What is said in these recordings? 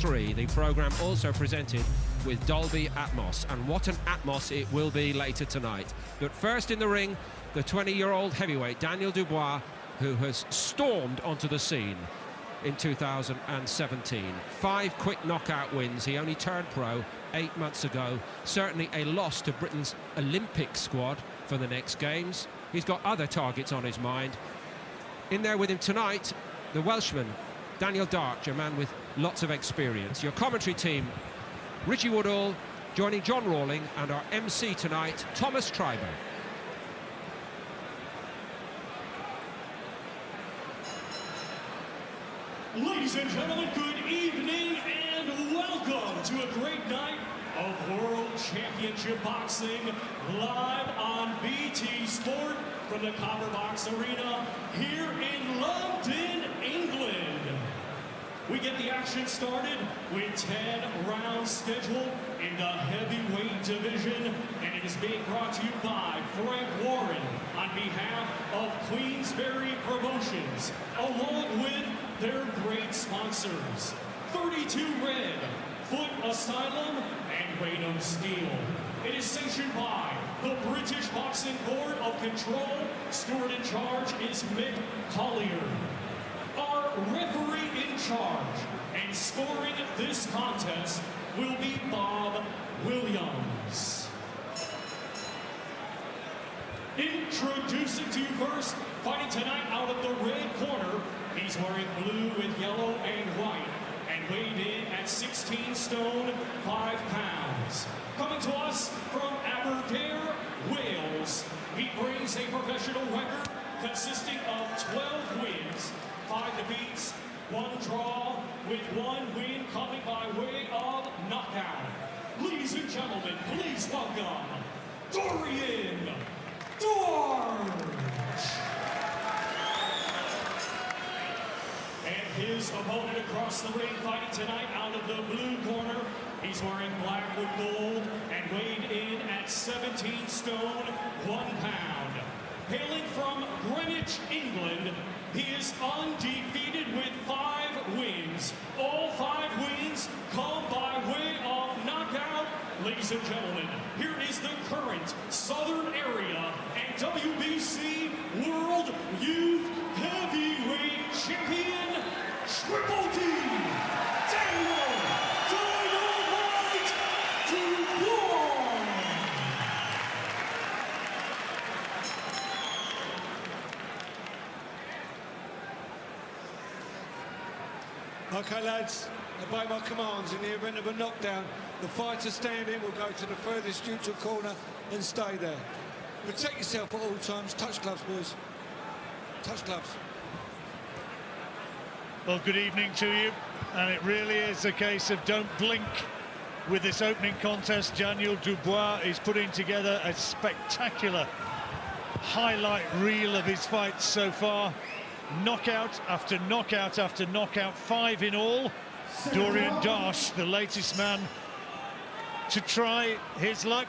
3, the programme also presented with Dolby Atmos, and what an Atmos it will be later tonight. But first in the ring, the 20-year-old heavyweight Daniel Dubois, who has stormed onto the scene in 2017. 5 quick knockout wins. He only turned pro 8 months ago. Certainly a loss to Britain's Olympic squad for the next games. He's got other targets on his mind. In there with him tonight, the Welshman Daniel Darch, a man with lots of experience. Your commentary team, Richie Woodall, joining John Rawling, and our MC tonight, Thomas Treiber. Ladies and gentlemen, good evening and welcome to a great night of World Championship Boxing live on BT Sport from the Copper Box Arena here in London, England. We get the action started with 10 rounds scheduled in the heavyweight division, and it is being brought to you by Frank Warren on behalf of Queensberry Promotions, along with their great sponsors, 32 Red, Foot Asylum, and Raynham Steel. It is sanctioned by the British Boxing Board of Control. Steward in charge is Mick Collier. Our referee in charge and scoring this contest will be Bob Williams. Introducing to you first, fighting tonight out of the red corner, he's wearing blue with yellow and white, and weighed in at 16 stone, 5 pounds. Coming to us from Aberdare, Wales, he brings a professional record consisting of 12 wins, 5 defeats, 1 draw, with 1 win coming by way of knockout. Ladies and gentlemen, please welcome Dorian Darch. And his opponent across the ring, fighting tonight out of the blue corner, he's wearing black with gold and weighed in at 17 stone, 1 pound. Hailing from Greenwich, England, he is undefeated with 5 wins. All 5 wins come by way of knockout. Ladies and gentlemen, here is the current Southern Area and WBC World Youth Heavyweight Champion, Triple D, Daniel Dynamite Dubois. Okay, lads, obey my commands. In the event of a knockdown, the fighter standing will go to the furthest neutral corner and stay there. Protect yourself at all times. Touch gloves, boys. Touch gloves. Well, good evening to you. And it really is a case of don't blink with this opening contest. Daniel Dubois is putting together a spectacular highlight reel of his fights so far. Knockout after knockout after knockout, 5 in all. Dorian Darch, the latest man to try his luck,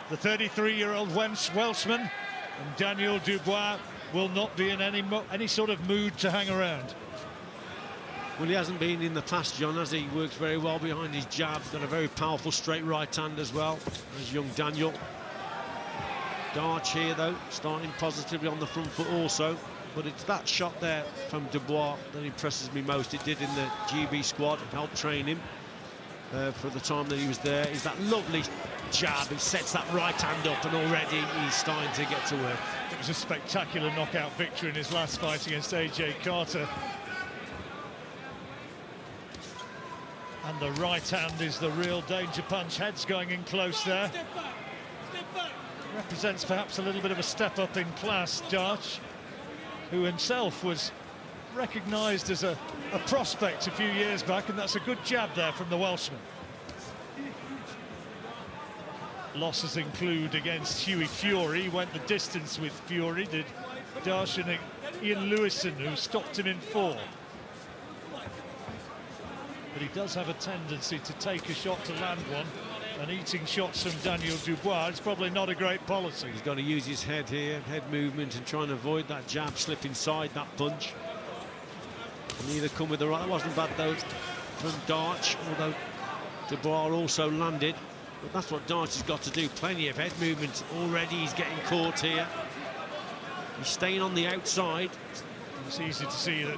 the 33-year-old Welshman, and Daniel Dubois will not be in any sort of mood to hang around. Well, he hasn't been in the past, John, as he works very well behind his jab. Got a very powerful straight right hand as well as young Daniel. Darch here, though, starting positively on the front foot also. But it's that shot there from Dubois that impresses me most. It did in the GB squad, helped train him for the time that he was there. Is that lovely jab. He sets that right hand up, and already he's starting to get to work. It was a spectacular knockout victory in his last fight against AJ Carter. And the right hand is the real danger punch. Head's going in close there. Step back. Step back. Represents perhaps a little bit of a step up in class, Darch, who himself was recognised as a prospect a few years back, and that's a good jab there from the Welshman. Losses include against Hughie Fury. He went the distance with Fury, did Darch, and Ian Lewison, who stopped him in 4. But he does have a tendency to take a shot to land one, and eating shots from Daniel Dubois, it's probably not a great policy. He's got to use his head here, head movement, and try and avoid that jab slip inside that punch. And either come with the right. That wasn't bad though from Darch, although Dubois also landed. But that's what Darch has got to do. Plenty of head movement already. He's getting caught here. He's staying on the outside. It's easy to see that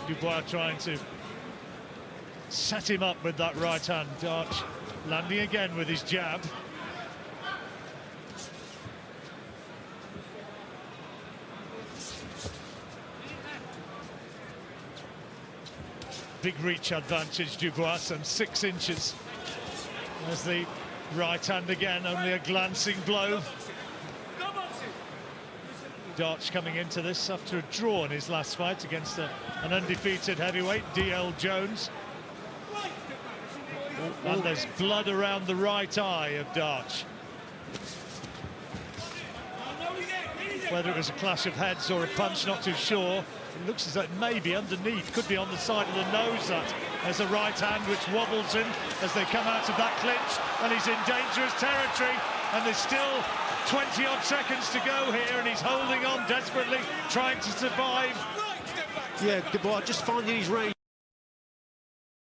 Dubois trying to set him up with that right hand. Darch landing again with his jab. Big reach advantage, Dubois, some 6 inches. As the right hand again, only a glancing blow. Darch coming into this after a draw in his last fight against an undefeated heavyweight, D.L. Jones. And there's blood around the right eye of Darch. Whether it was a clash of heads or a punch, not too sure. It looks as though it may be underneath, could be on the side of the nose. That there's a right hand which wobbles him as they come out of that clinch, and he's in dangerous territory. And there's still 20-odd seconds to go here, and he's holding on desperately, trying to survive. Yeah, Dubois just finding his range.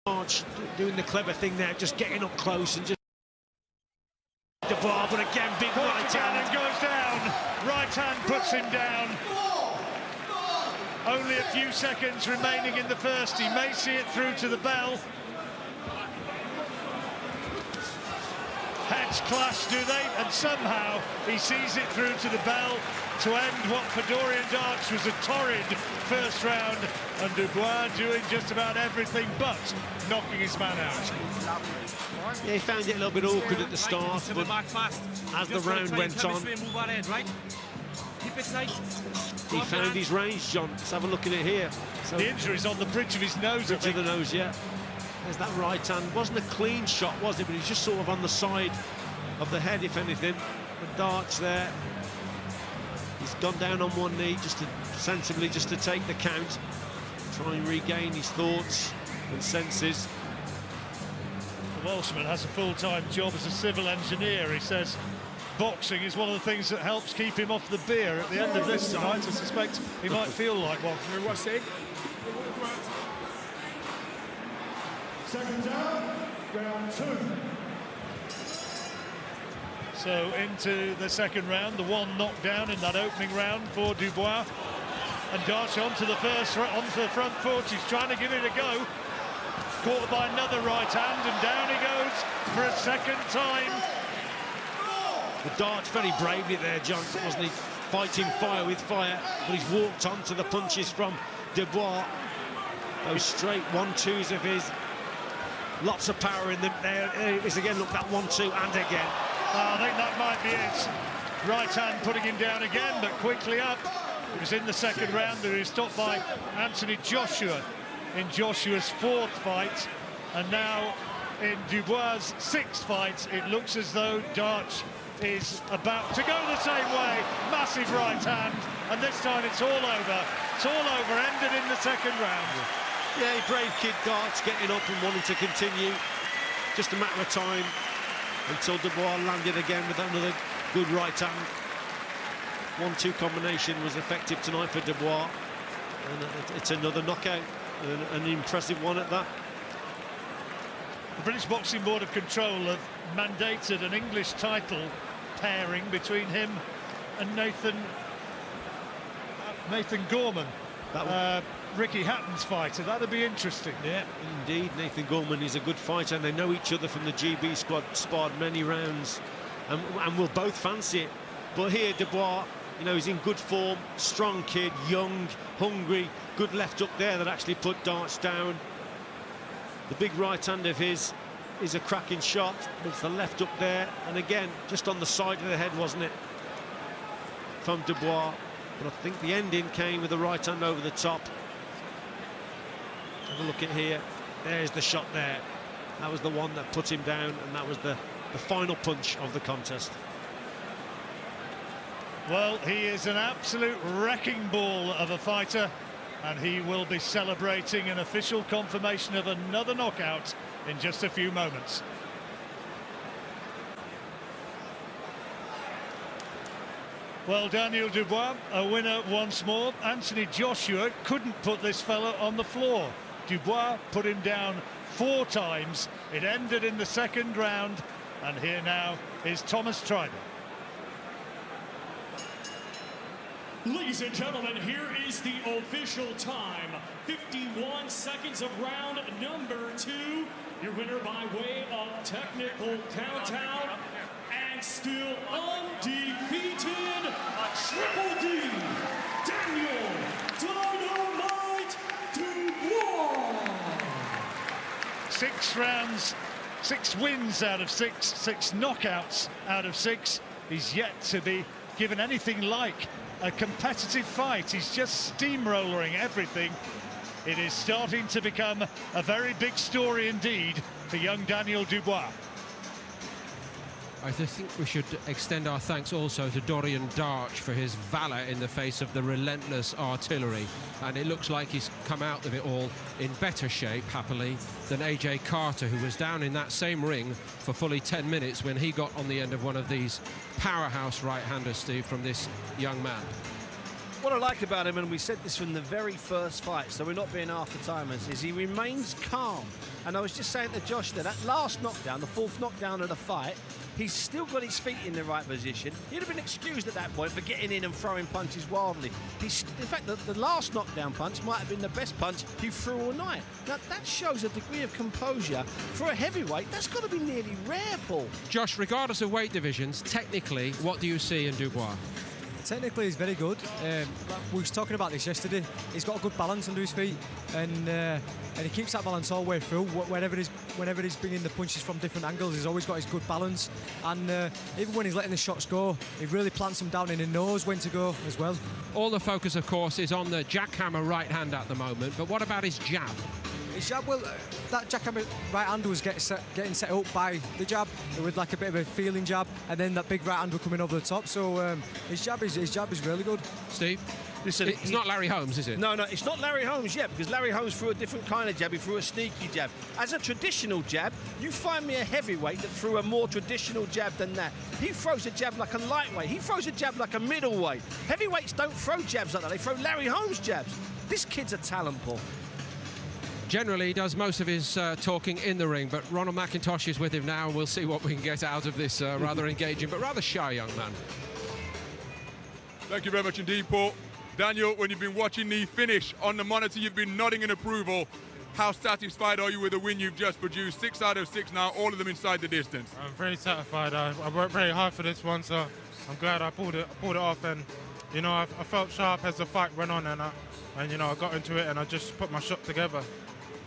Darch doing the clever thing there, just getting up close and just Dubois, but again, big right hand. And goes down. Right hand puts him down. Only a few seconds remaining in the first. He may see it through to the bell. Heads clash, do they? And somehow he sees it through to the bell to end what for Dorian Darch was a torrid first round, and Dubois doing just about everything but knocking his man out. Yeah, he found it a little bit awkward at the start, but as the round went on, he found his range, John. Let's have a look at it here. So the injury's on the bridge of his nose, I think. Bridge of the nose, yeah. There's that right hand. Wasn't a clean shot, was it? But he's just sort of on the side of the head, if anything. But Darch there, he's gone down on one knee just to sensibly just to take the count, try and regain his thoughts and senses. The Welshman has a full-time job as a civil engineer. He says boxing is one of the things that helps keep him off the beer. At the end of this tonight, I suspect he might feel like one. Second down, round 2. So into the second round, the one knockdown in that opening round for Dubois. And Darch onto the front foot. He's trying to give it a go. Caught by another right hand, and down he goes for a second time. But Darch very bravely there, John, wasn't he? Fighting fire with fire, but he's walked onto the punches from Dubois. Those straight 1-2s of his. Lots of power in them. There it is again, look, that 1-2 and again. I think that might be it. Right hand putting him down again, but quickly up. It was in the second round that he was stopped by Anthony Joshua in Joshua's 4th fight. And now in Dubois' 6th fight, it looks as though Darch is about to go the same way. Massive right hand, and this time it's all over. It's all over, ended in the second round. Yeah, brave kid Darch getting up and wanting to continue. Just a matter of time until Dubois landed again with another good right hand. 1-2 combination was effective tonight for Dubois, and it's another knockout, an impressive one at that. The British Boxing Board of Control have mandated an English title pairing between him and Nathan Gorman. Ricky Hatton's fighter. That'd be interesting. Yeah, indeed. Nathan Gorman is a good fighter, and they know each other from the GB squad, sparred many rounds, and will both fancy it. But here, Dubois, you know, he's in good form, strong kid, young, hungry, good left up there that actually put Darch down. The big right hand of his is a cracking shot. It's the left up there, and again, just on the side of the head, wasn't it, from Dubois? But I think the ending came with the right hand over the top. Have a look at here. There's the shot there. That was the one that put him down, and that was the final punch of the contest. Well, he is an absolute wrecking ball of a fighter, and he will be celebrating an official confirmation of another knockout in just a few moments. Well, Daniel Dubois, a winner once more. Anthony Joshua couldn't put this fella on the floor. Dubois put him down 4 times. It ended in the second round, and here now is Thomas Trident. Ladies and gentlemen, here is the official time. 51 seconds of round number 2. Your winner by way of technical countdown, and still undefeated, Triple D, Daniel Dynamite Dubois. 6 rounds, 6 wins out of 6, 6 knockouts out of 6. He's yet to be given anything like a competitive fight. He's just steamrolling everything. It is starting to become a very big story indeed for young Daniel Dubois. I think we should extend our thanks also to Dorian Darch for his valour in the face of the relentless artillery, and it looks like he's come out of it all in better shape, happily, than AJ Carter, who was down in that same ring for fully 10 minutes when he got on the end of one of these powerhouse right-handers, Steve, from this young man. What I like about him, and we said this from the very first fight, so we're not being after-timers, is he remains calm. And I was just saying to Josh there, that last knockdown, the 4th knockdown of the fight, he's still got his feet in the right position. He'd have been excused at that point for getting in and throwing punches wildly. In fact, the last knockdown punch might have been the best punch he threw all night. Now, that shows a degree of composure. For a heavyweight, that's got to be nearly rare, Paul. Josh, regardless of weight divisions, technically, what do you see in Dubois? Technically, he's very good. We was talking about this yesterday. He's got a good balance under his feet, and he keeps that balance all the way through. Whenever he's bringing the punches from different angles, he's always got his good balance. And even when he's letting the shots go, he really plants them down and he knows when to go as well. All the focus, of course, is on the jackhammer right hand at the moment, but what about his jab? His jab, well, that jackhammer right hand was getting set up by the jab. It was like a bit of a feeling jab, and then that big right hand was coming over the top. So his jab is really good. Steve? Listen, it's not Larry Holmes, is it? No, it's not Larry Holmes yet, because Larry Holmes threw a different kind of jab. He threw a sneaky jab. As a traditional jab, you find me a heavyweight that threw a more traditional jab than that. He throws a jab like a lightweight. He throws a jab like a middleweight. Heavyweights don't throw jabs like that. They throw Larry Holmes jabs. This kid's a talent, Paul. Generally, he does most of his talking in the ring, but Ronald McIntosh is with him now, and we'll see what we can get out of this rather engaging but rather shy young man. Thank you very much indeed, Paul. Daniel, when you've been watching the finish on the monitor, you've been nodding in approval. How satisfied are you with the win you've just produced? 6 out of 6 now, all of them inside the distance. I'm very satisfied. I worked very hard for this one, so I'm glad I pulled it off. And you know, I felt sharp as the fight went on, and you know, I got into it and I just put my shot together.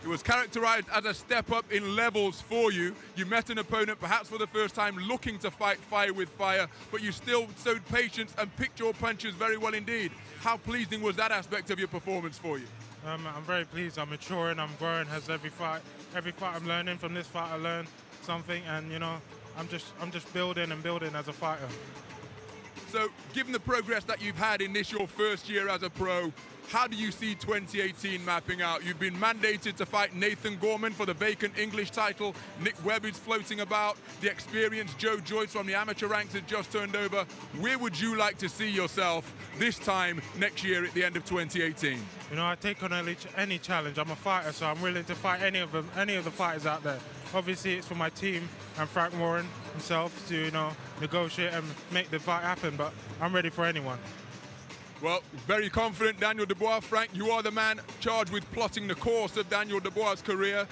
It was characterized as a step up in levels for you. You met an opponent perhaps for the first time looking to fight fire with fire, but you still showed patience and picked your punches very well indeed. How pleasing was that aspect of your performance for you? I'm very pleased. I'm maturing, I'm growing as every fight I'm learning. From this fight I learned something, and you know, I'm just building and building as a fighter. So given the progress that you've had in this your first year as a pro, how do you see 2018 mapping out? You've been mandated to fight Nathan Gorman for the vacant English title. Nick Webb is floating about. The experienced Joe Joyce from the amateur ranks has just turned over. Where would you like to see yourself this time next year at the end of 2018? You know, I take on any challenge. I'm a fighter, so I'm willing to fight any of the fighters out there. Obviously, it's for my team and Frank Warren himself to, you know, negotiate and make the fight happen, but I'm ready for anyone. Well, very confident, Daniel Dubois. Frank, you are the man charged with plotting the course of Daniel Dubois' career.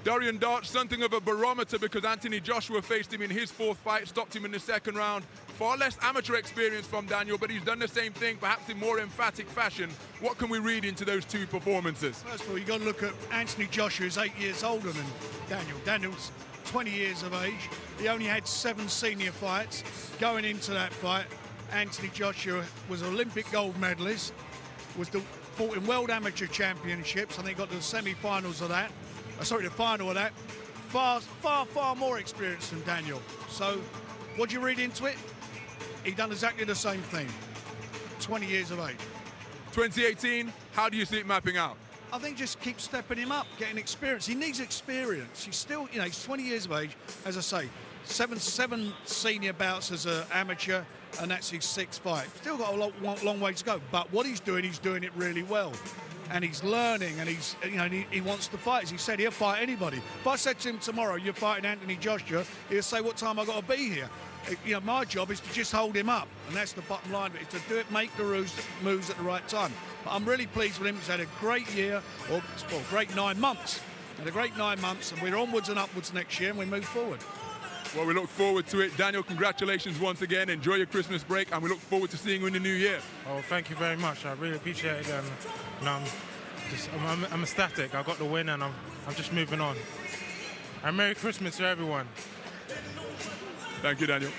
Dorian Darch, something of a barometer because Anthony Joshua faced him in his 4th fight, stopped him in the 2nd round. Far less amateur experience from Daniel, but he's done the same thing, perhaps in more emphatic fashion. What can we read into those 2 performances? First of all, you've got to look at Anthony Joshua, who's 8 years older than Daniel. Daniel's 20 years of age. He only had 7 senior fights. Going into that fight, Anthony Joshua was an Olympic gold medalist, fought in World Amateur Championships. I think got to the semi-finals of that. The final of that. Far more experience than Daniel. So, what do you read into it? He done exactly the same thing. 20 years of age. 2018, how do you see it mapping out? I think just keep stepping him up, getting experience. He needs experience. He's still, you know, he's 20 years of age. As I say, seven senior bouts as an amateur, and that's his 6th fight. Still got a long way to go, but what he's doing it really well. and he's learning, and he's, you know, he wants to fight. As he said, he'll fight anybody. If I said to him tomorrow, you're fighting Anthony Joshua, he'll say, what time I got to be here? You know, my job is to just hold him up, and that's the bottom line of it, is to do it, make the moves at the right time. But I'm really pleased with him. He's had a great year, or well, great 9 months. Had a great 9 months, and we're onwards and upwards next year, and we move forward. Well, we look forward to it. Daniel, congratulations once again. Enjoy your Christmas break, and we look forward to seeing you in the new year. Oh, thank you very much. I really appreciate it. And I'm ecstatic. I got the win, and I'm just moving on. And Merry Christmas to everyone. Thank you, Daniel.